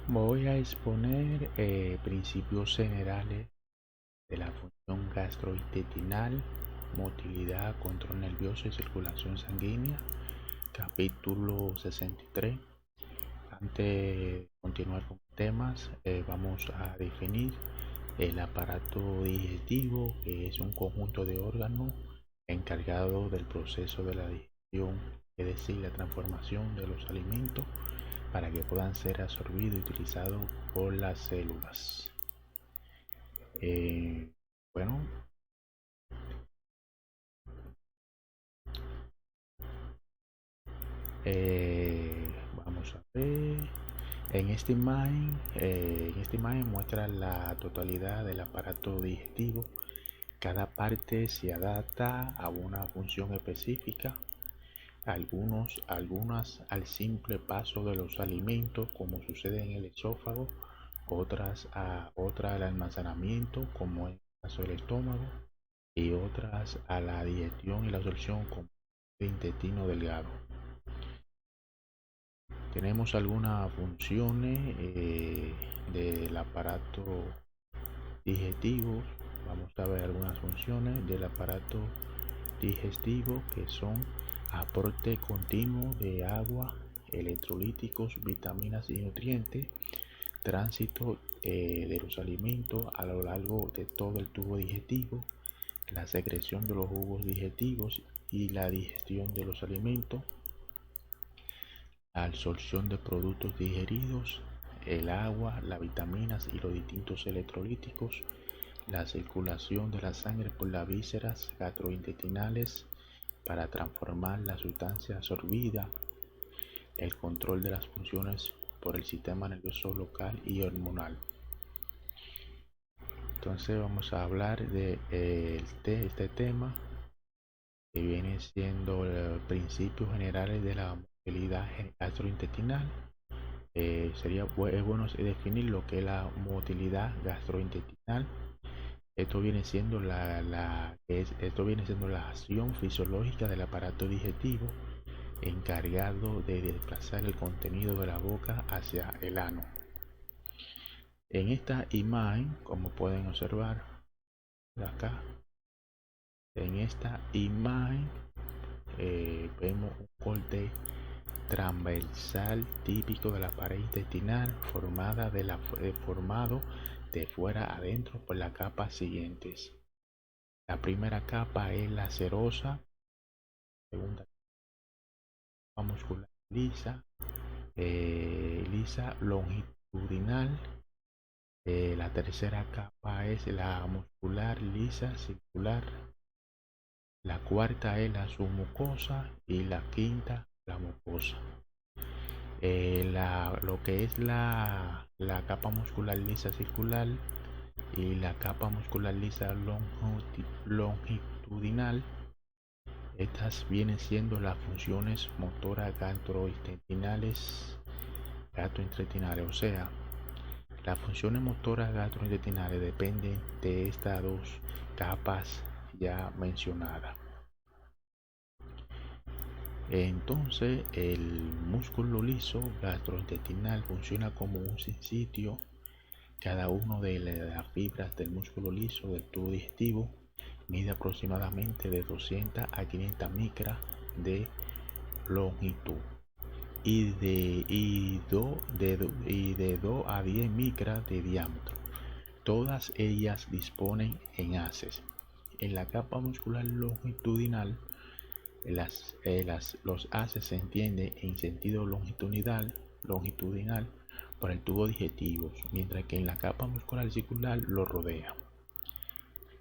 Voy a exponer principios generales de la función gastrointestinal, motilidad, control nervioso y circulación sanguínea, capítulo 63. Antes de continuar con temas, vamos a definir el aparato digestivo, que es un conjunto de órganos encargado del proceso de la digestión, es decir, la transformación de los alimentos para que puedan ser absorbidos y utilizados por las células. Eh, bueno, vamos a ver. En esta imagen muestra la totalidad del aparato digestivo. Cada parte se adapta a una función específica. Algunas al simple paso de los alimentos, como sucede en el esófago, otras al almacenamiento, como en el caso del estómago, y otras a la digestión y la absorción, como el intestino delgado. Tenemos algunas funciones del aparato digestivo. Vamos a ver algunas funciones del aparato digestivo, que son aporte continuo de agua, electrolíticos, vitaminas y nutrientes, tránsito de los alimentos a lo largo de todo el tubo digestivo, la secreción de los jugos digestivos y la digestión de los alimentos, la absorción de productos digeridos, el agua, las vitaminas y los distintos electrolíticos, la circulación de la sangre por las vísceras gastrointestinales para transformar la sustancia absorbida, el control de las funciones por el sistema nervioso local y hormonal. Entonces vamos a hablar de este tema, que viene siendo principios generales de la motilidad gastrointestinal. Es bueno definir lo que es la motilidad gastrointestinal. Esto viene siendo la acción fisiológica del aparato digestivo encargado de desplazar el contenido de la boca hacia el ano. En esta imagen, como pueden observar acá, en esta imagen vemos un corte transversal típico de la pared intestinal formado de fuera a adentro por las capas siguientes. La primera capa es la serosa, segunda capa muscular lisa longitudinal. La tercera capa es la muscular lisa circular. La cuarta es la submucosa y la quinta la mucosa. Lo que es la capa muscular lisa circular y la capa muscular lisa longitudinal, estas vienen siendo las funciones motoras gastrointestinales, o sea, las funciones motoras gastrointestinales dependen de estas dos capas ya mencionadas. Entonces, el músculo liso gastrointestinal funciona como un sitio. Cada uno de las fibras del músculo liso del tubo digestivo mide aproximadamente de 200 a 500 micras de longitud y de 2 a 10 micras de diámetro. Todas ellas disponen en haces. En la capa muscular longitudinal, los haces se entienden en sentido longitudinal por el tubo digestivo, mientras que en la capa muscular circular lo rodea.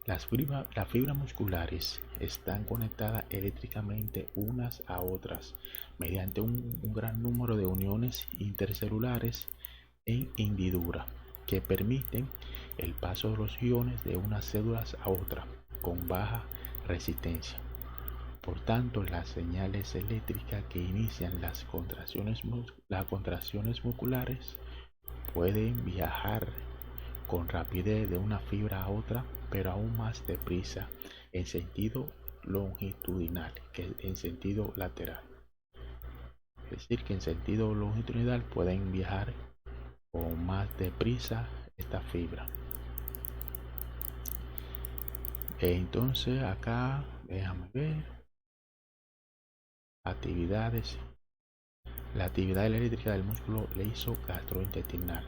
Las fibras musculares están conectadas eléctricamente unas a otras mediante un gran número de uniones intercelulares en hendidura que permiten el paso de los iones de unas células a otras con baja resistencia. Por tanto, las señales eléctricas que inician las contracciones musculares pueden viajar con rapidez de una fibra a otra, pero aún más deprisa en sentido longitudinal que en sentido lateral. Es decir, que en sentido longitudinal pueden viajar o más deprisa esta fibra. Entonces acá déjame ver actividades. La actividad eléctrica del músculo liso gastrointestinal.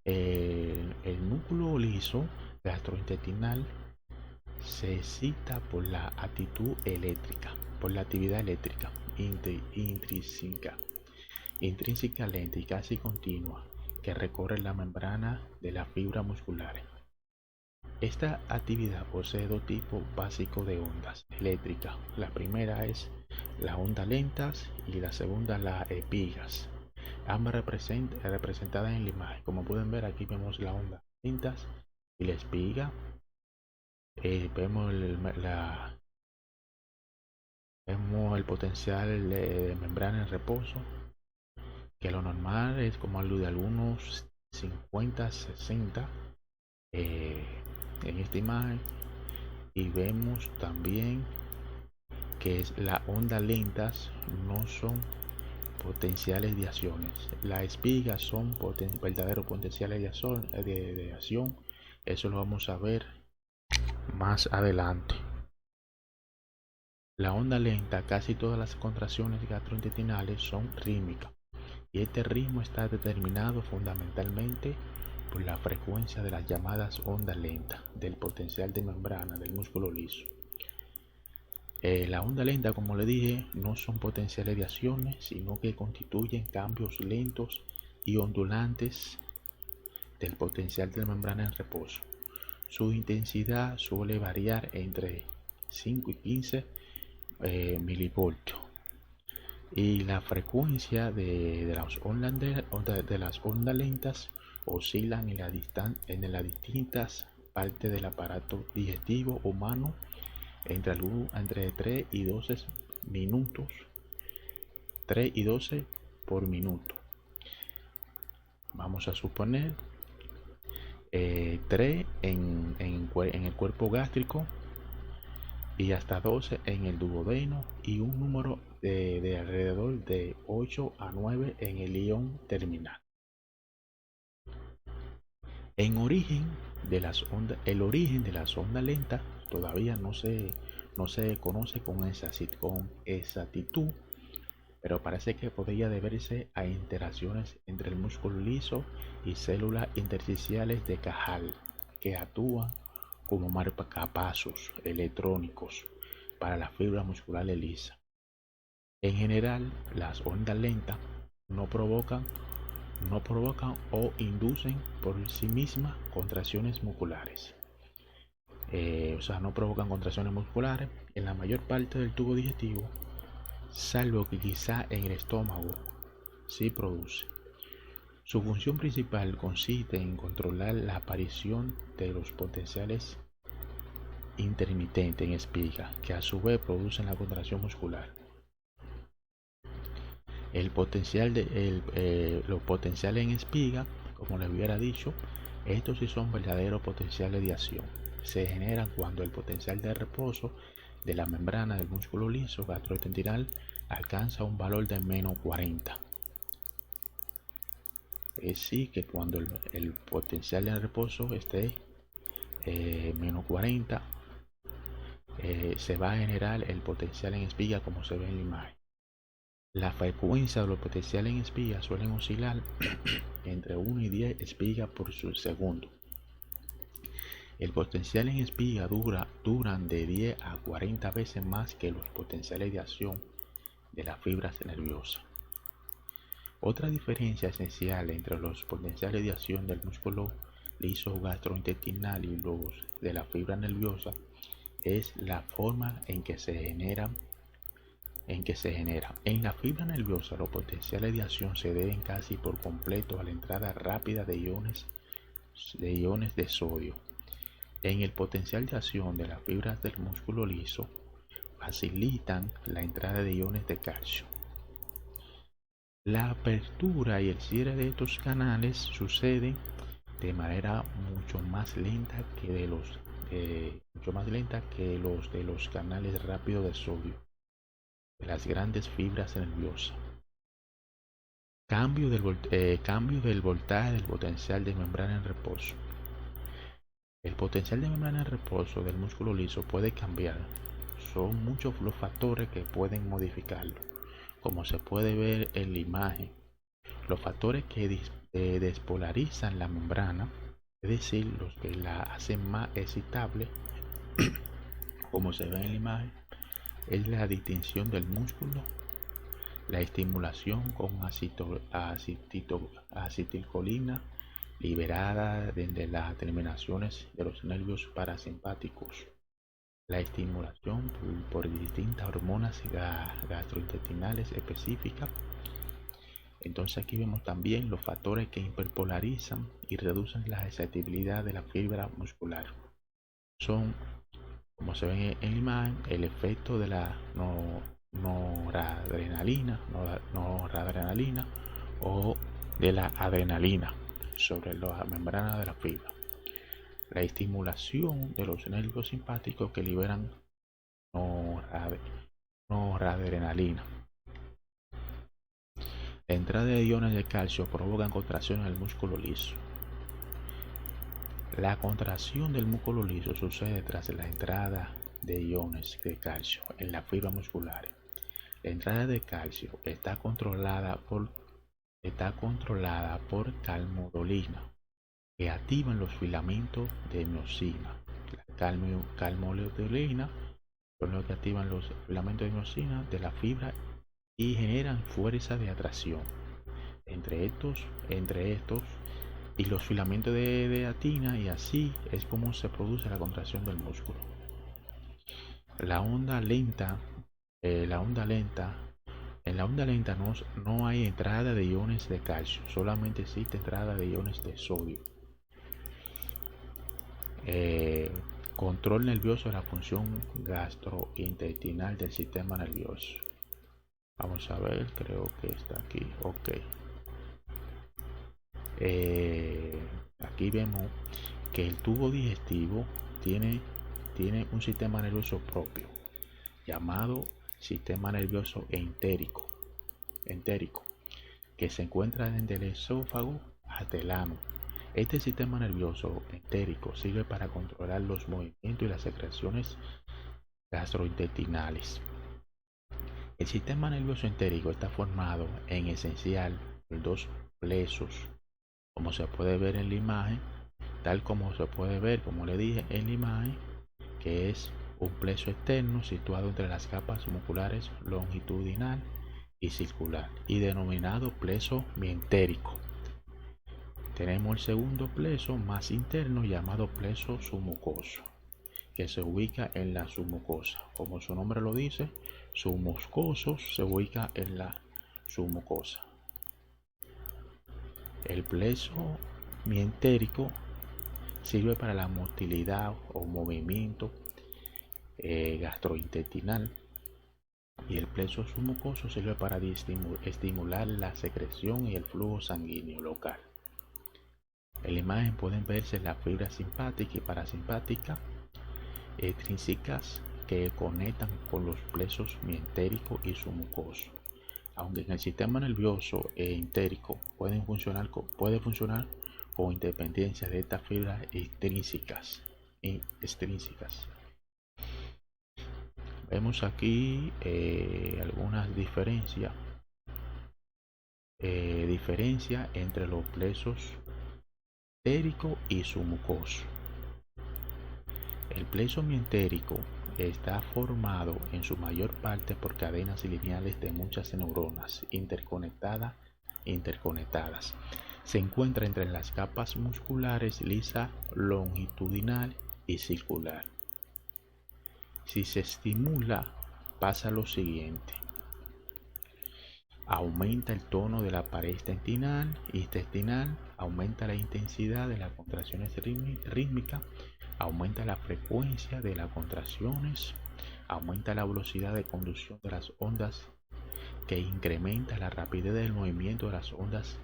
El núcleo liso gastrointestinal se excita por la actitud eléctrica, por la actividad eléctrica intrínseca lenta y casi continua que recorre la membrana de las fibras musculares. Esta actividad posee dos tipos básicos de ondas eléctricas. La primera es las ondas lentas y la segunda las espigas, ambas representadas en la imagen. Como pueden ver, aquí vemos las ondas lentas y la espiga. Vemos el potencial de membrana en reposo, que lo normal es como algo de algunos 50-60 en esta imagen. Y vemos también que las ondas lentas no son potenciales de acciones. Las espigas son verdaderos potenciales de acción. Eso lo vamos a ver más adelante. La onda lenta, casi todas las contracciones gastrointestinales son rítmicas, y este ritmo está determinado fundamentalmente por la frecuencia de las llamadas ondas lentas del potencial de membrana del músculo liso. La onda lenta, como le dije, no son potenciales de acciones, sino que constituyen cambios lentos y ondulantes del potencial de la membrana en reposo. Su intensidad suele variar entre 5 y 15 milivoltios, y la frecuencia de las ondas lentas oscilan en las distintas partes del aparato digestivo humano entre 3 y 12 minutos, 3 y 12 por minuto. Vamos a suponer 3 en el cuerpo gástrico y hasta 12 en el duodeno, y un número de alrededor de 8 a 9 en el ion terminal. El origen de las ondas lentas todavía no se conoce con exactitud, pero parece que podría deberse a interacciones entre el músculo liso y células intersticiales de Cajal, que actúan como marcapasos electrónicos para las fibras musculares lisas. En general, las ondas lentas no provocan o inducen por sí mismas contracciones musculares. No provocan contracciones musculares en la mayor parte del tubo digestivo, salvo que quizá en el estómago sí produce. Su función principal consiste en controlar la aparición de los potenciales intermitentes en espiga, que a su vez producen la contracción muscular. Los potenciales en espiga, como les hubiera dicho, estos sí son verdaderos potenciales de acción. Se generan cuando el potencial de reposo de la membrana del músculo liso gastrointestinal alcanza un valor de menos 40. Es decir, que cuando el potencial de reposo esté menos 40, se va a generar el potencial en espiga, como se ve en la imagen. La frecuencia de los potenciales en espiga suelen oscilar entre 1 y 10 espigas por segundo. El potencial en espiga duran de 10 a 40 veces más que los potenciales de acción de las fibras nerviosas. Otra diferencia esencial entre los potenciales de acción del músculo liso gastrointestinal y los de la fibra nerviosa es la forma en que se genera. En la fibra nerviosa, los potenciales de acción se deben casi por completo a la entrada rápida de iones de sodio. En el potencial de acción de las fibras del músculo liso, facilitan la entrada de iones de calcio. La apertura y el cierre de estos canales suceden de manera mucho más lenta que los de los canales rápidos de sodio de las grandes fibras nerviosas. Cambio del voltaje del potencial de membrana en reposo. El potencial de membrana en reposo del músculo liso puede cambiar. Son muchos los factores que pueden modificarlo. Como se puede ver en la imagen, los factores que despolarizan la membrana, es decir, los que la hacen más excitable, como se ve en la imagen, es la distinción del músculo, la estimulación con acetilcolina liberada desde las terminaciones de los nervios parasimpáticos, la estimulación por distintas hormonas gastrointestinales específicas. Entonces aquí vemos también los factores que hiperpolarizan y reducen la excitabilidad de la fibra muscular. Son, como se ve en la imagen, el efecto de la noradrenalina o de la adrenalina sobre la membrana de la fibra. La estimulación de los nervios simpáticos que liberan noradrenalina. La entrada de iones de calcio provoca contracciones del músculo liso. La contracción del músculo liso sucede tras la entrada de iones de calcio en la fibra muscular. La entrada de calcio está controlada por calmodulina, que activan los filamentos de miosina. La calmodulina son los que activan los filamentos de miosina de la fibra y generan fuerza de atracción entre estos y los filamentos de actina, y así es como se produce la contracción del músculo. En la onda lenta no hay entrada de iones de calcio, solamente existe entrada de iones de sodio. Control nervioso de la función gastrointestinal del sistema nervioso. Vamos a ver, creo que está aquí. Ok. Aquí vemos que el tubo digestivo tiene un sistema nervioso propio llamado sistema nervioso entérico, que se encuentra desde el esófago hasta el ano. Este sistema nervioso entérico sirve para controlar los movimientos y las secreciones gastrointestinales. El sistema nervioso entérico está formado en esencial por dos plexos, como se puede ver en la imagen, como le dije en la imagen, que es un plexo externo situado entre las capas musculares longitudinal y circular y denominado plexo mientérico. Tenemos el segundo plexo más interno llamado plexo submucoso, que se ubica en la submucosa. Como su nombre lo dice, submucoso se ubica en la submucosa. El plexo mientérico sirve para la motilidad o movimiento gastrointestinal, y el plexo submucoso sirve para estimular la secreción y el flujo sanguíneo local. En la imagen pueden verse las fibras simpática y parasimpática extrínsecas que conectan con los plexos mientérico y submucoso. Aunque en el sistema nervioso entérico puede funcionar con independencia de estas fibras extrínsecas. Vemos aquí algunas diferencias entre los plexos mientérico y submucoso. El plexo mientérico está formado en su mayor parte por cadenas lineales de muchas neuronas interconectadas. Se encuentra entre las capas musculares lisa, longitudinal y circular. Si se estimula, pasa lo siguiente: aumenta el tono de la pared intestinal, aumenta la intensidad de las contracciones rítmicas, aumenta la frecuencia de las contracciones, aumenta la velocidad de conducción de las ondas, que incrementa la rapidez del movimiento de las ondas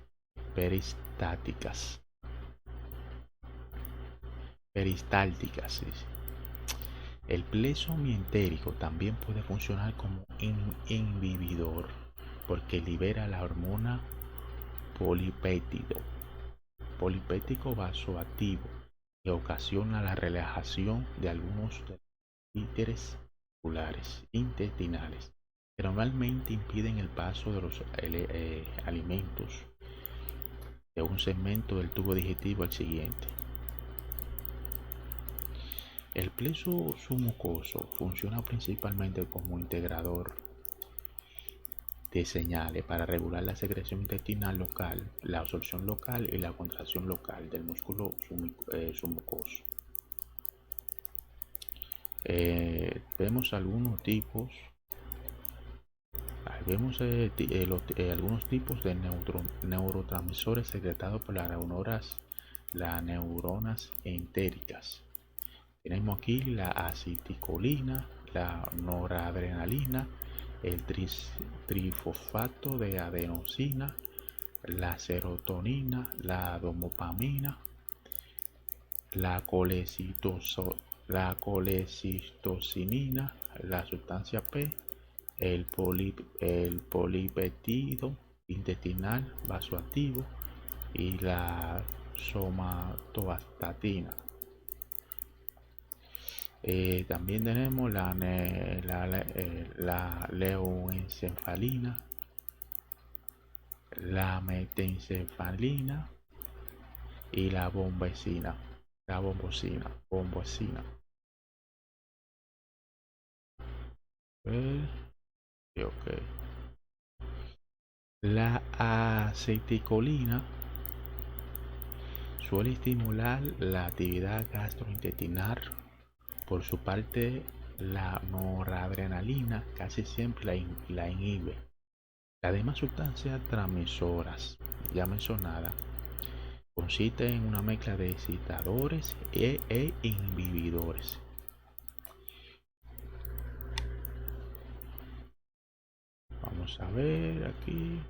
peristálticas. El plexo mientérico también puede funcionar como inhibidor porque libera la hormona polipéptido vasoactivo, que ocasiona la relajación de algunos de los esfínteres intestinales, que normalmente impiden el paso de los alimentos de un segmento del tubo digestivo al siguiente. El plexo submucoso funciona principalmente como integrador de señales para regular la secreción intestinal local, la absorción local y la contracción local del músculo submucoso. Vemos algunos tipos algunos tipos de neurotransmisores secretados por las neuronas entéricas. Tenemos aquí la acetilcolina, la noradrenalina, el trifosfato de adenosina, la serotonina, la dopamina, la colecitocinina, la sustancia P, el polipéptido intestinal vasoactivo y la somatostatina. También tenemos la leucoencefalina, la metencefalina y la bombocina. Okay. La acetilcolina suele estimular la actividad gastrointestinal. Por su parte, la noradrenalina casi siempre la inhibe. Las demás sustancias transmisoras ya mencionadas consisten en una mezcla de excitadores e inhibidores. Vamos a ver aquí.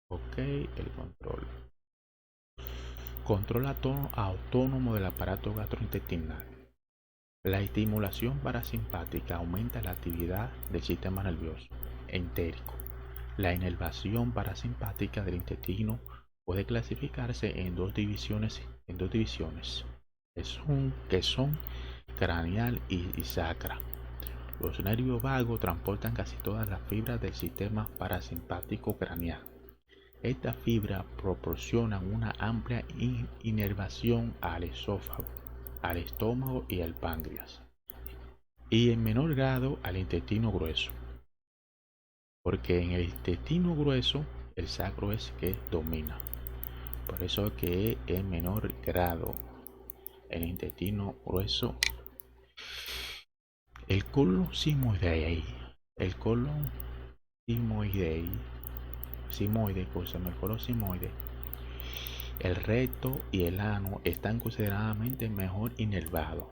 Ok, el control autónomo del aparato gastrointestinal. La estimulación parasimpática aumenta la actividad del sistema nervioso entérico. La inervación parasimpática del intestino puede clasificarse en dos divisiones que son craneal y sacra. Los nervios vagos transportan casi todas las fibras del sistema parasimpático craneal. Estas fibras proporcionan una amplia inervación al esófago, al estómago y al páncreas, y en menor grado al intestino grueso, porque en el intestino grueso el sacro es que domina. Por eso que en menor grado el intestino grueso. El colon sigmoide, el recto y el ano están considerablemente mejor inervados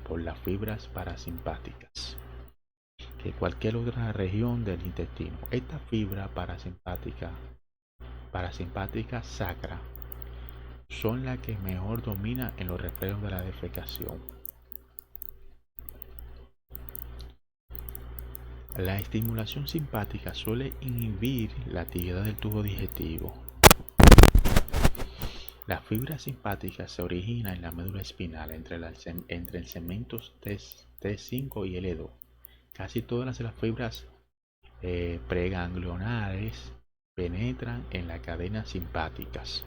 por las fibras parasimpáticas que cualquier otra región del intestino. Esta fibra parasimpática sacra son las que mejor dominan en los reflejos de la defecación. La estimulación simpática suele inhibir la actividad del tubo digestivo. Las fibras simpáticas se originan en la médula espinal entre el segmento T5 y L2. Casi todas las fibras preganglionares penetran en las cadenas simpáticas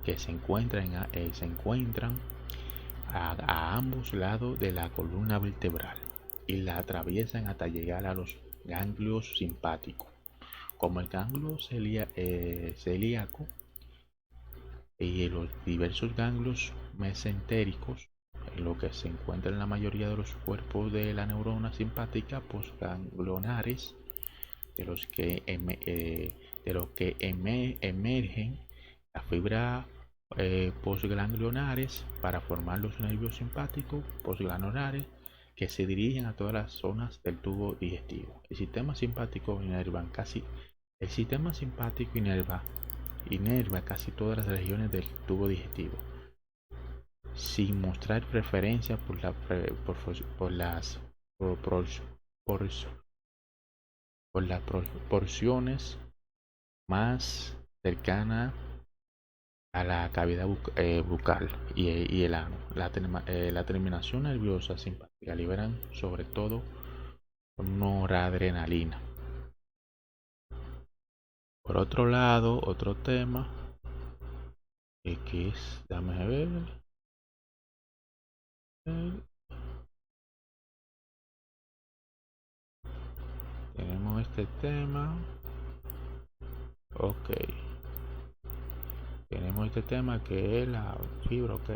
que se encuentran a ambos lados de la columna vertebral y la atraviesan hasta llegar a los ganglios simpáticos, como el ganglio celíaco y los diversos ganglios mesentéricos, en lo que se encuentra en la mayoría de los cuerpos de la neurona simpática postganglionares, de los que emergen las fibras postganglionares para formar los nervios simpáticos postganglionares que se dirigen a todas las zonas del tubo digestivo. El sistema simpático inerva casi todas las regiones del tubo digestivo, sin mostrar preferencia por las porciones más cercana a la cavidad bucal y el ano. La terminación nerviosa simpática liberan sobre todo noradrenalina. Por otro lado, otro tema que es, déjame ver, tenemos este tema, ok, tenemos este tema que es la fibra, ok.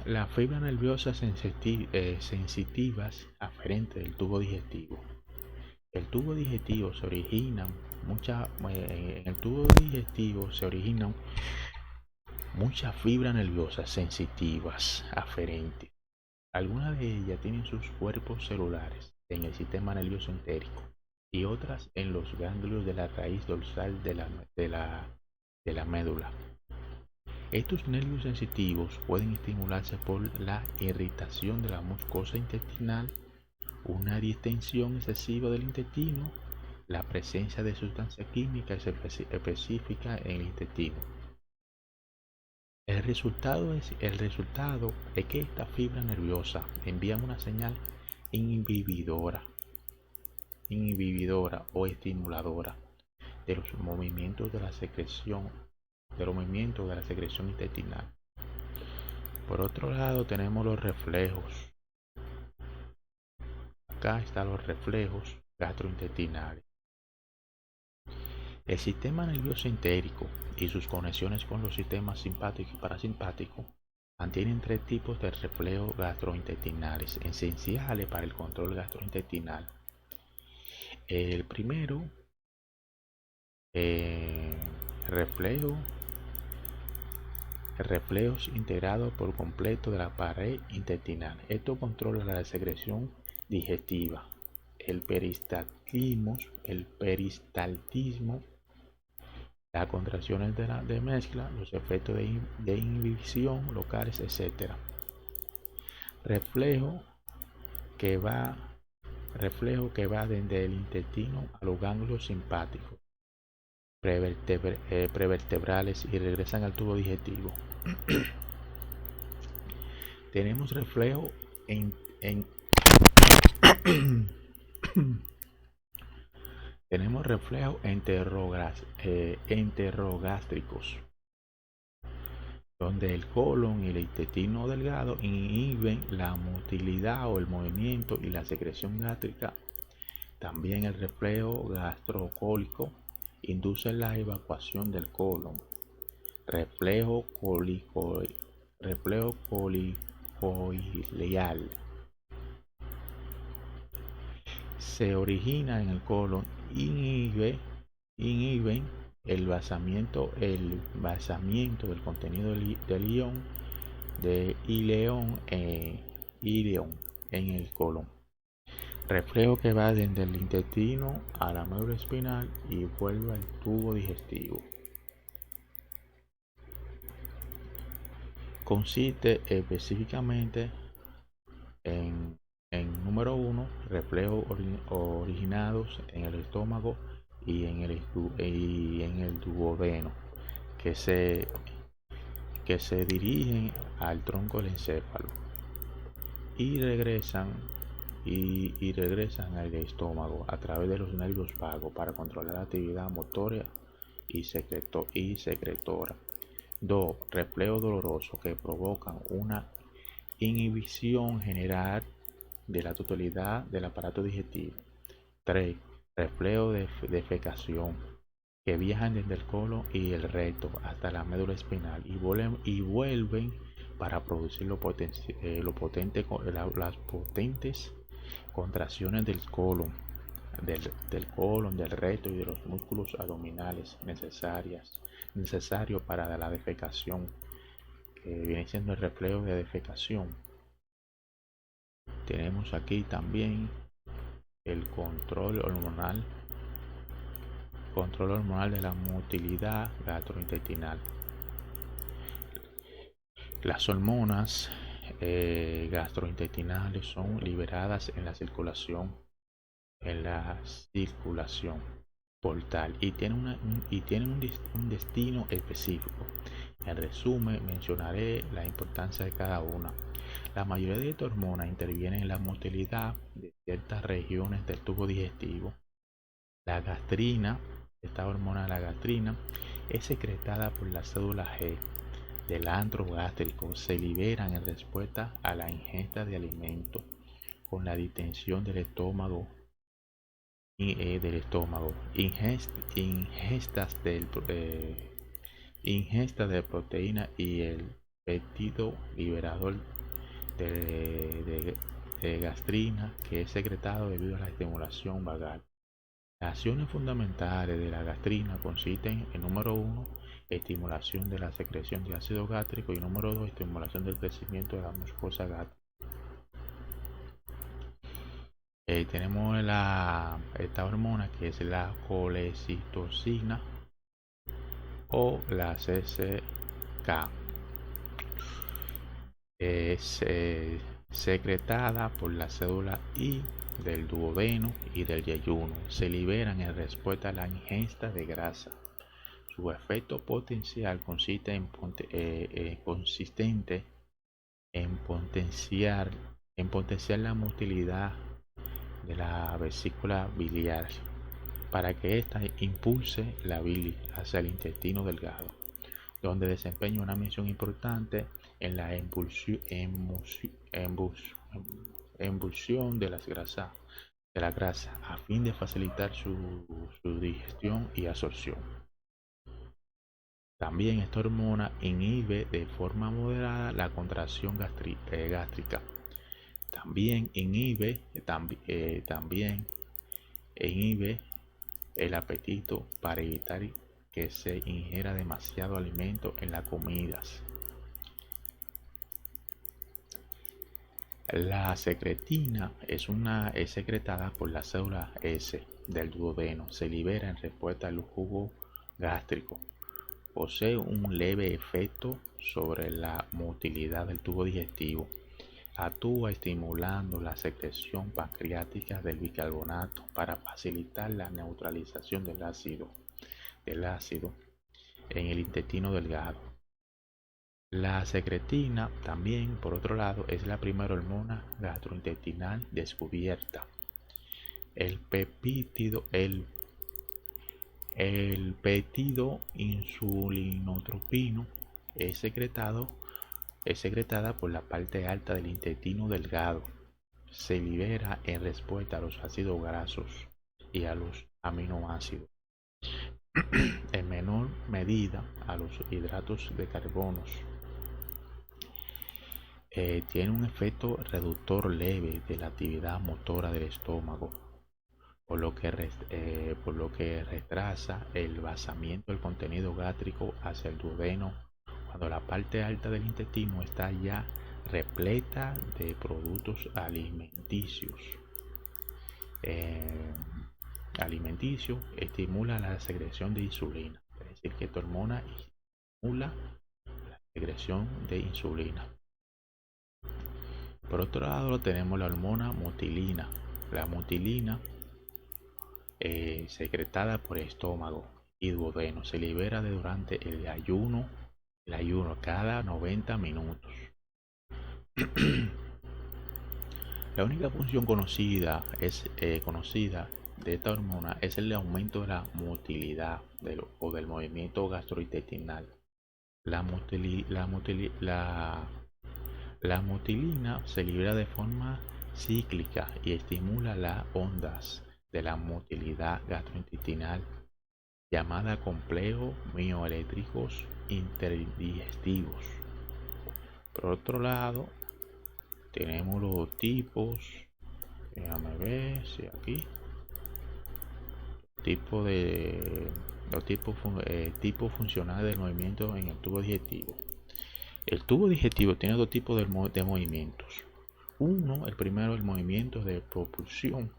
Las fibras nerviosas sensitivas aferentes del tubo digestivo. El tubo digestivo se originan en el tubo digestivo se originan muchas fibras nerviosas sensitivas aferentes. Algunas de ellas tienen sus cuerpos celulares en el sistema nervioso entérico y otras en los ganglios de la raíz dorsal de la médula. Estos nervios sensitivos pueden estimularse por la irritación de la mucosa intestinal, una distensión excesiva del intestino, la presencia de sustancias químicas específicas en el intestino. El resultado es que esta fibra nerviosa envía una señal inhibidora o estimuladora de los movimientos de la secreción intestinal. Por otro lado tenemos los reflejos. Acá están los reflejos gastrointestinales. El sistema nervioso entérico y sus conexiones con los sistemas simpático y parasimpático mantienen tres tipos de reflejos gastrointestinales esenciales para el control gastrointestinal. El primero, reflejos integrados por completo de la pared intestinal. Esto controla la secreción digestiva, el peristaltismo, las contracciones de mezcla, los efectos de inhibición locales, etc. Reflejo que va desde el intestino a los ganglios simpáticos prevertebrales y regresan al tubo digestivo. Tenemos reflejo tenemos reflejos enterogástricos, donde el colon y el intestino delgado inhiben la motilidad o el movimiento y la secreción gástrica. También el reflejo gastrocólico induce la evacuación del colon. Reflejo colicoileal se origina en el colon, inhiben el vaciamiento del contenido del ileón en el colon. Reflejo que va desde el intestino a la médula espinal y vuelve al tubo digestivo. Consiste específicamente en número 1, reflejos originados en el estómago y en el duodeno, que se dirigen al tronco del encéfalo y regresan al estómago a través de los nervios vagos para controlar la actividad motora y secretora. 2. Reflejos dolorosos que provocan una inhibición general de la totalidad del aparato digestivo. 3. Reflejos de defecación que viajan desde el colon y el recto hasta la médula espinal y vuelven para producir las potentes contracciones del colon, del recto y de los músculos abdominales necesarios para la defecación, que viene siendo el reflejo de defecación. Tenemos aquí también el control hormonal de la motilidad gastrointestinal. Las hormonas gastrointestinales son liberadas en la circulación. portal y tienen un destino específico. En resumen, mencionaré la importancia de cada una. La mayoría de estas hormonas intervienen en la motilidad de ciertas regiones del tubo digestivo. La gastrina, esta hormona, la gastrina, es secretada por la célula G del antro gástrico. Se liberan en respuesta a la ingesta de alimentos con la distensión del estómago ingesta de proteína y el péptido liberador de gastrina, que es secretado debido a la estimulación vagal. Las acciones fundamentales de la gastrina consisten en: número 1, estimulación de la secreción de ácido gástrico, y número 2, estimulación del crecimiento de la mucosa gástrica. Tenemos esta hormona, que es la colecitocina o la CCK. Es secretada por la célula I del duodeno y del yeyuno. Se liberan en respuesta a la ingesta de grasa. Su efecto potencial consiste en potenciar la motilidad de la vesícula biliar para que ésta impulse la bilis hacia el intestino delgado, donde desempeña una misión importante en la embulsión de la grasa a fin de facilitar su digestión y absorción. También esta hormona inhibe de forma moderada la contracción gástrica. También inhibe el apetito para evitar que se ingiera demasiado alimento en las comidas. La secretina es secretada por la célula S del duodeno. Se libera en respuesta al jugo gástrico. Posee un leve efecto sobre la motilidad del tubo digestivo. Actúa estimulando la secreción pancreática del bicarbonato para facilitar la neutralización del ácido en el intestino delgado. La secretina también, por otro lado, es la primera hormona gastrointestinal descubierta. El péptido insulinotropino es secretada por la parte alta del intestino delgado. Se libera en respuesta a los ácidos grasos y a los aminoácidos. En menor medida a los hidratos de carbono. Tiene un efecto reductor leve de la actividad motora del estómago, por lo que retrasa el vaciamiento del contenido gástrico hacia el duodeno cuando la parte alta del intestino está ya repleta de productos alimenticios. Estimula la secreción de insulina, es decir, que esta hormona estimula la secreción de insulina. Por otro lado, tenemos la hormona mutilina. La mutilina, secretada por el estómago y duodeno, se libera durante el ayuno cada 90 minutos. La única función conocida de esta hormona es el aumento de la motilidad o del movimiento gastrointestinal. La mutilina se libera de forma cíclica y estimula las ondas de la motilidad gastrointestinal, llamada complejos mioeléctricos interdigestivos. Por otro lado, tenemos los tipos, déjame ver si aquí, tipos funcionales del movimiento en el tubo digestivo. El tubo digestivo tiene dos tipos de movimientos. El primero es el movimiento de propulsión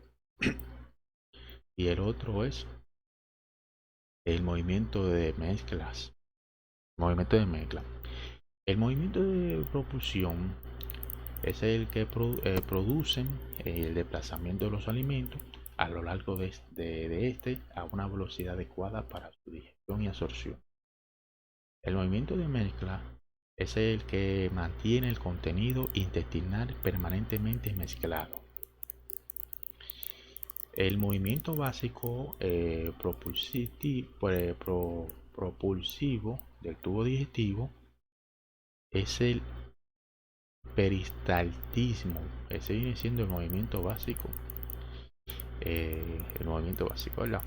y el otro es el movimiento de mezcla. El movimiento de propulsión es el que producen el desplazamiento de los alimentos a lo largo de este a una velocidad adecuada para su digestión y absorción. El movimiento de mezcla es el que mantiene el contenido intestinal permanentemente mezclado. El movimiento básico propulsivo del tubo digestivo es el peristaltismo. Ese viene siendo el movimiento básico. ¿Verdad?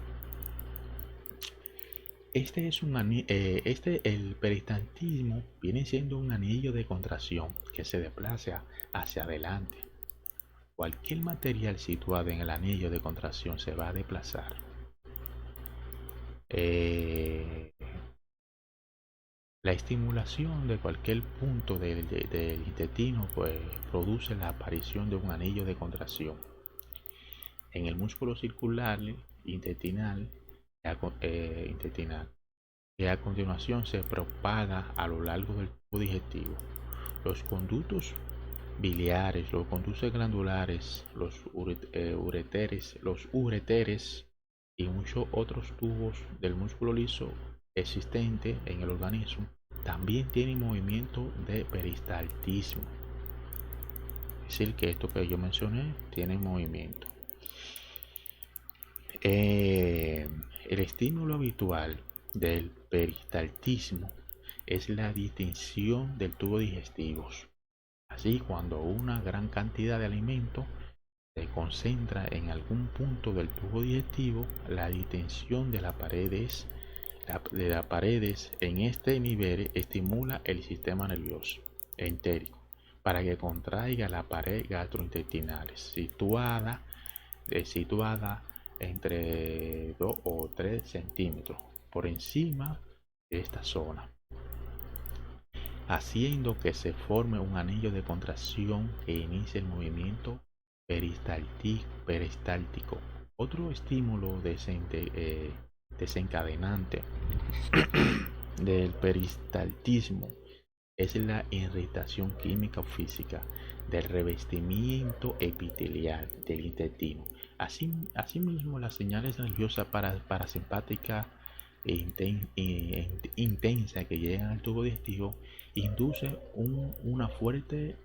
El peristaltismo viene siendo un anillo de contracción que se desplaza hacia adelante. Cualquier material situado en el anillo de contracción se va a desplazar. La estimulación de cualquier punto del intestino pues, produce la aparición de un anillo de contracción. En el músculo circular intestinal, que a continuación se propaga a lo largo del tubo digestivo. Los conductos biliares, los conductos glandulares, los ureteres y muchos otros tubos del músculo liso existente en el organismo también tienen movimiento de peristaltismo. Es decir, que esto que yo mencioné tiene movimiento. El estímulo habitual del peristaltismo es la distensión del tubo digestivo. Así, cuando una gran cantidad de alimento se concentra en algún punto del tubo digestivo, la distensión de las paredes en este nivel estimula el sistema nervioso entérico para que contraiga la pared gastrointestinal situada entre 2 o 3 centímetros por encima de esta zona, haciendo que se forme un anillo de contracción que inicie el movimiento peristáltico. Otro estímulo desencadenante del peristaltismo es la irritación química o física del revestimiento epitelial del intestino. Asimismo, las señales nerviosas parasimpáticas intensas que llegan al tubo digestivo inducen un fuerte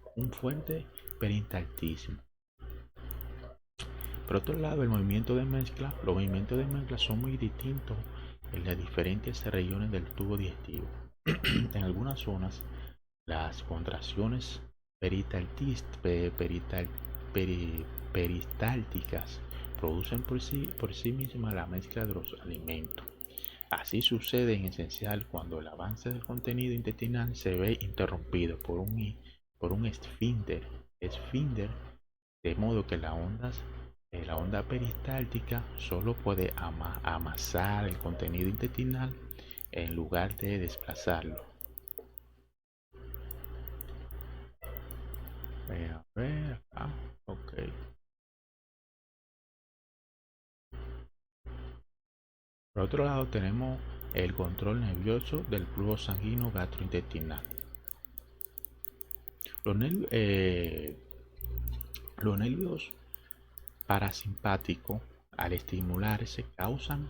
peristaltismo. Por otro lado, los movimientos de mezcla son muy distintos en las diferentes regiones del tubo digestivo. En algunas zonas, las contracciones peristálticas producen por sí mismas la mezcla de los alimentos. Así sucede en esencial cuando el avance del contenido intestinal se ve interrumpido por un esfínter, de modo que la onda peristáltica solo puede amasar el contenido intestinal en lugar de desplazarlo. A ver acá, ok. Por otro lado tenemos el control nervioso del flujo sanguíneo gastrointestinal. Los nervios parasimpáticos al estimularse causan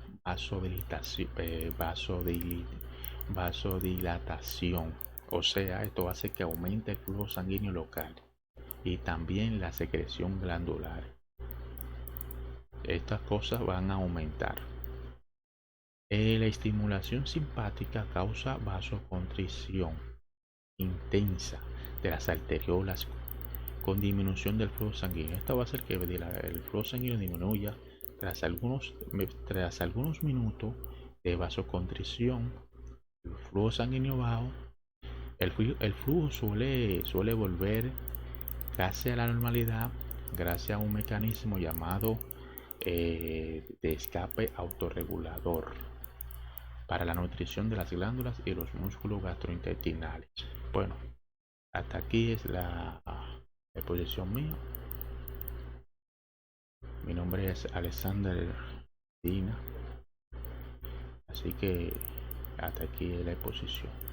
vasodilatación, o sea, esto hace que aumente el flujo sanguíneo local y también la secreción glandular. Estas cosas van a aumentar. La estimulación simpática causa vasoconstricción intensa de las arteriolas con disminución del flujo sanguíneo. Esto va a hacer que el flujo sanguíneo disminuya tras algunos minutos de vasoconstricción. El flujo sanguíneo bajo, el flujo suele volver casi a la normalidad gracias a un mecanismo llamado de escape autorregulador para la nutrición de las glándulas y los músculos gastrointestinales. Bueno, hasta aquí es la exposición mía. Mi nombre es Alexander Dina, así que hasta aquí es la exposición.